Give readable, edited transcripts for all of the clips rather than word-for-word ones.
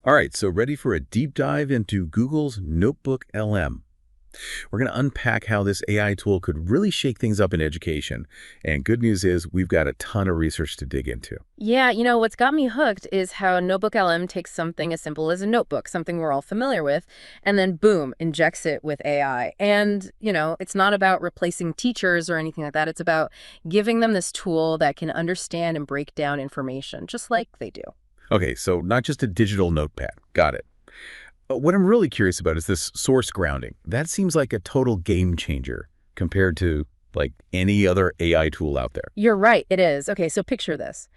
All right, so ready for a deep dive into Google's NotebookLM. We're going to unpack how this AI tool could really shake things up in education. And good news is we've got a ton of research to dig into. Yeah, what's got me hooked is how NotebookLM takes something as simple as a notebook, something we're all familiar with, and then boom, injects it with AI. And, it's not about replacing teachers or anything like that. It's about giving them this tool that can understand and break down information, just like they do. Okay, so not just a digital notepad. Got it. What I'm really curious about is this source grounding. That seems like a total game changer compared to like any other AI tool out there. You're right, it is. Okay, so picture this.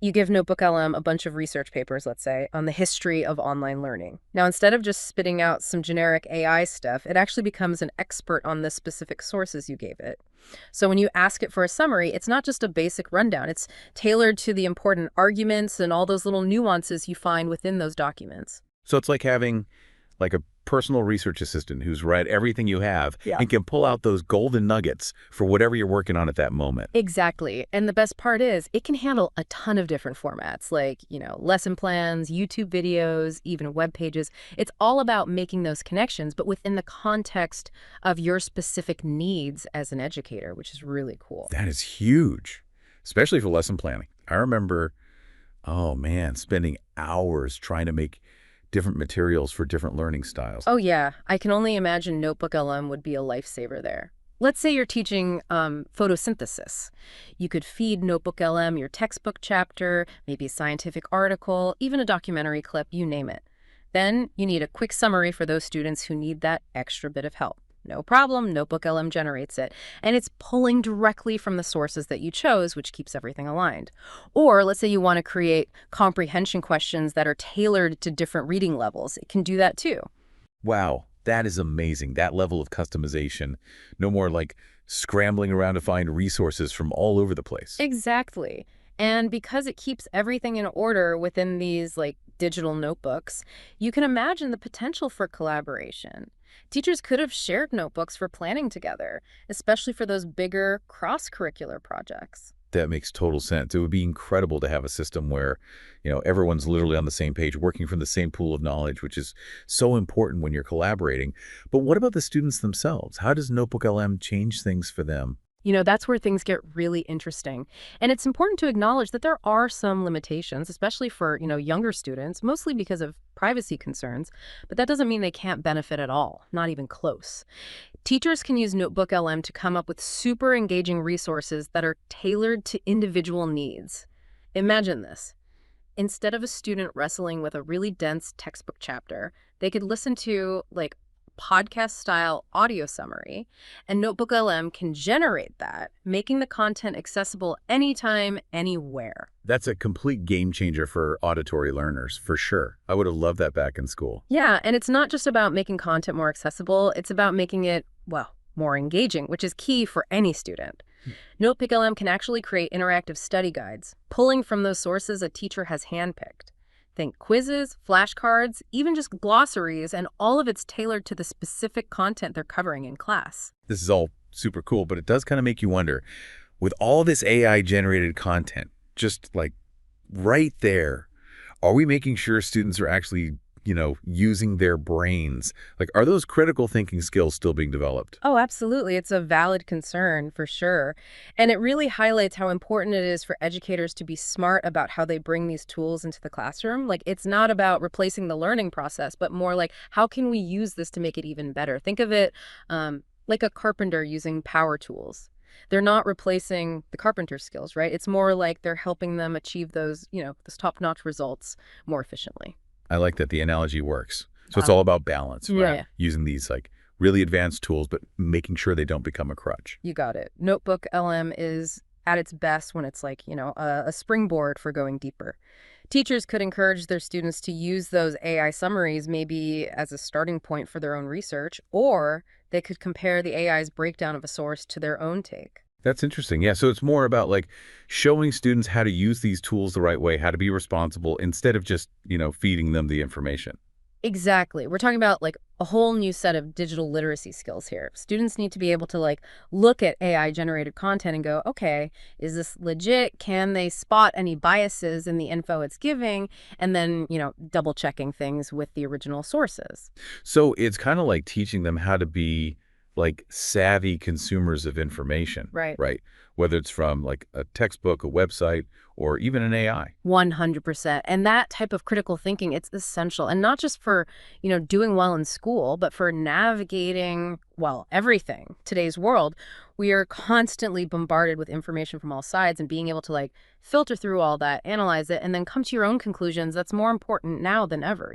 You give NotebookLM a bunch of research papers, let's say, on the history of online learning. Now, instead of just spitting out some generic AI stuff, it actually becomes an expert on the specific sources you gave it. So when you ask it for a summary, it's not just a basic rundown. It's tailored to the important arguments and all those little nuances you find within those documents. So it's like having like a personal research assistant who's read everything you have Yeah. and can pull out those golden nuggets for whatever you're working on at that moment. Exactly. And the best part is it can handle a ton of different formats like, lesson plans, YouTube videos, even web pages. It's all about making those connections, but within the context of your specific needs as an educator, which is really cool. That is huge, especially for lesson planning. I remember, oh man, spending hours trying to make different materials for different learning styles. Oh, yeah. I can only imagine NotebookLM would be a lifesaver there. Let's say you're teaching photosynthesis. You could feed NotebookLM your textbook chapter, maybe a scientific article, even a documentary clip, you name it. Then you need a quick summary for those students who need that extra bit of help. No problem, NotebookLM generates it, and it's pulling directly from the sources that you chose, which keeps everything aligned. Or let's say you want to create comprehension questions that are tailored to different reading levels. It can do that too. Wow, that is amazing. That level of customization. No more like scrambling around to find resources from all over the place. Exactly. And because it keeps everything in order within these digital notebooks, you can imagine the potential for collaboration. Teachers could have shared notebooks for planning together, especially for those bigger cross-curricular projects. That makes total sense. It would be incredible to have a system where, everyone's literally on the same page, working from the same pool of knowledge, which is so important when you're collaborating. But what about the students themselves? How does NotebookLM change things for them? That's where things get really interesting. And it's important to acknowledge that there are some limitations, especially for, younger students, mostly because of privacy concerns. But that doesn't mean they can't benefit at all, not even close. Teachers can use NotebookLM to come up with super engaging resources that are tailored to individual needs. Imagine this. Instead of a student wrestling with a really dense textbook chapter, they could listen to podcast-style audio summary, and NotebookLM can generate that, making the content accessible anytime, anywhere. That's a complete game changer for auditory learners, for sure. I would have loved that back in school. Yeah, and it's not just about making content more accessible, it's about making it, more engaging, which is key for any student. NotebookLM can actually create interactive study guides, pulling from those sources a teacher has handpicked. Think quizzes, flashcards, even just glossaries, and all of it's tailored to the specific content they're covering in class. This is all super cool, but it does kind of make you wonder, with all this AI-generated content, just like right there, are we making sure students are actually, using their brains? Like, are those critical thinking skills still being developed? Oh, absolutely. It's a valid concern for sure. And it really highlights how important it is for educators to be smart about how they bring these tools into the classroom. It's not about replacing the learning process, but more like how can we use this to make it even better? Think of it like a carpenter using power tools. They're not replacing the carpenter skills, right? It's more like they're helping them achieve those top-notch results more efficiently. I like that the analogy works. So it's all about balance, right? Yeah. Using these like really advanced tools, but making sure they don't become a crutch. You got it. NotebookLM is at its best when it's a springboard for going deeper. Teachers could encourage their students to use those AI summaries maybe as a starting point for their own research, or they could compare the AI's breakdown of a source to their own take. That's interesting. Yeah, so it's more about like showing students how to use these tools the right way, how to be responsible instead of just, feeding them the information. Exactly. We're talking about like a whole new set of digital literacy skills here. Students need to be able to like look at AI generated content and go, okay, is this legit? Can they spot any biases in the info it's giving? And then, double checking things with the original sources. So it's kind of like teaching them how to be like savvy consumers of information, Right. right? Whether it's from like a textbook, a website, or even an AI. 100%. And that type of critical thinking, it's essential. And not just for, doing well in school, but for navigating, well, everything, today's world. We are constantly bombarded with information from all sides, and being able to like filter through all that, analyze it, and then come to your own conclusions. That's more important now than ever.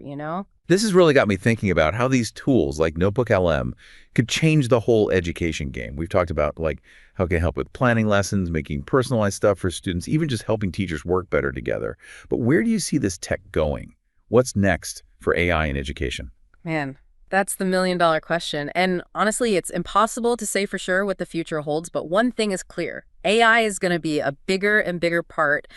This has really got me thinking about how these tools like NotebookLM could change the whole education game. We've talked about like how it can help with planning lessons, making personalized stuff for students, even just helping teachers work better together. But where do you see this tech going? What's next for AI in education? Man, that's the million-dollar question. And honestly, it's impossible to say for sure what the future holds, but one thing is clear. AI is going to be a bigger and bigger part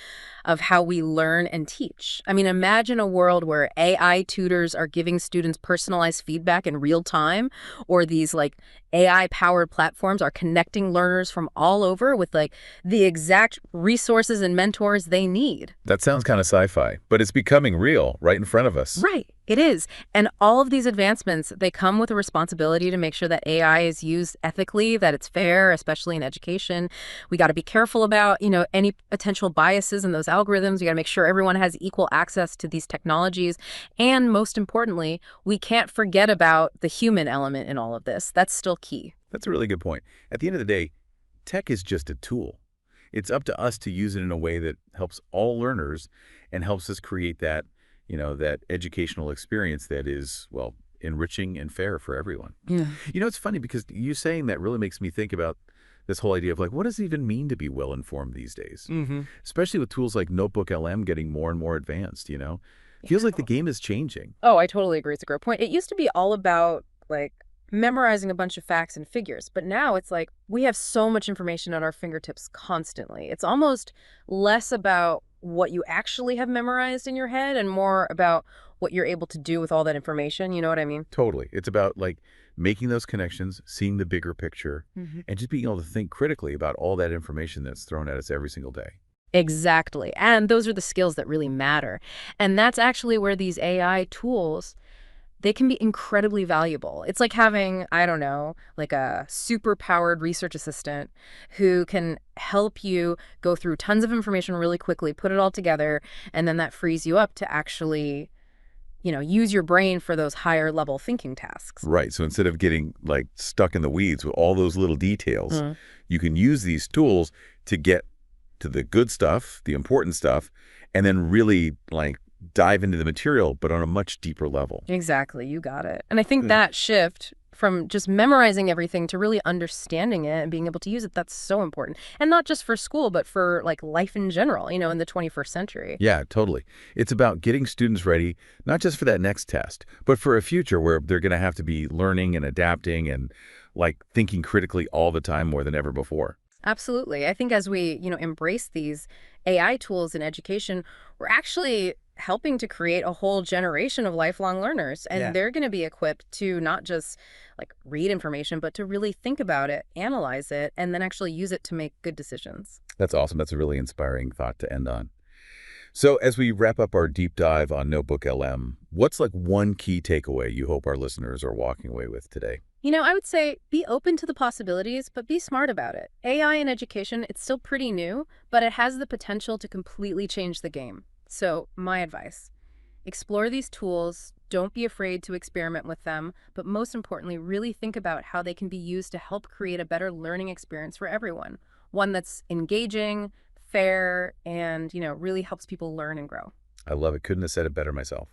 of how we learn and teach. I mean, imagine a world where AI tutors are giving students personalized feedback in real time, or these like AI-powered platforms are connecting learners from all over with like the exact resources and mentors they need. That sounds kind of sci-fi, but it's becoming real right in front of us. Right, it is. And all of these advancements, they come with a responsibility to make sure that AI is used ethically, that it's fair, especially in education. We got to be careful about, any potential biases in those algorithms. We got to make sure everyone has equal access to these technologies. And most importantly, we can't forget about the human element in all of this. That's still key. That's a really good point. At the end of the day, tech is just a tool. It's up to us to use it in a way that helps all learners and helps us create that, that educational experience that is, well, enriching and fair for everyone. Yeah. It's funny because you saying that really makes me think about this whole idea of like, what does it even mean to be well-informed these days? Especially with tools like NotebookLM getting more and more advanced, Feels like the game is changing. Oh, I totally agree. It's a great point. It used to be all about like memorizing a bunch of facts and figures, but now it's like we have so much information at our fingertips constantly. It's almost less about what you actually have memorized in your head and more about what you're able to do with all that information. You know what I mean? Totally. It's about like making those connections, seeing the bigger picture, and just being able to think critically about all that information that's thrown at us every single day. Exactly. And those are the skills that really matter. And that's actually where these AI tools, they can be incredibly valuable. It's like having, I don't know, like a super powered research assistant who can help you go through tons of information really quickly, put it all together, and then that frees you up to actually, use your brain for those higher level thinking tasks. Right. So instead of getting like stuck in the weeds with all those little details, you can use these tools to get to the good stuff, the important stuff, and then really like dive into the material, but on a much deeper level. Exactly. You got it. And I think that shift from just memorizing everything to really understanding it and being able to use it, that's so important. And not just for school, but for like life in general, in the 21st century. Yeah, totally. It's about getting students ready, not just for that next test, but for a future where they're going to have to be learning and adapting and like thinking critically all the time more than ever before. Absolutely. I think as we, embrace these AI tools in education, we're actually helping to create a whole generation of lifelong learners. And they're going to be equipped to not just like read information, but to really think about it, analyze it, and then actually use it to make good decisions. That's awesome. That's a really inspiring thought to end on. So as we wrap up our deep dive on NotebookLM, what's like one key takeaway you hope our listeners are walking away with today? I would say be open to the possibilities, but be smart about it. AI in education, it's still pretty new, but it has the potential to completely change the game. So my advice, explore these tools, don't be afraid to experiment with them, but most importantly, really think about how they can be used to help create a better learning experience for everyone. One that's engaging, fair, and, really helps people learn and grow. I love it. Couldn't have said it better myself.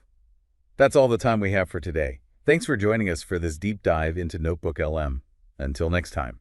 That's all the time we have for today. Thanks for joining us for this deep dive into NotebookLM. Until next time.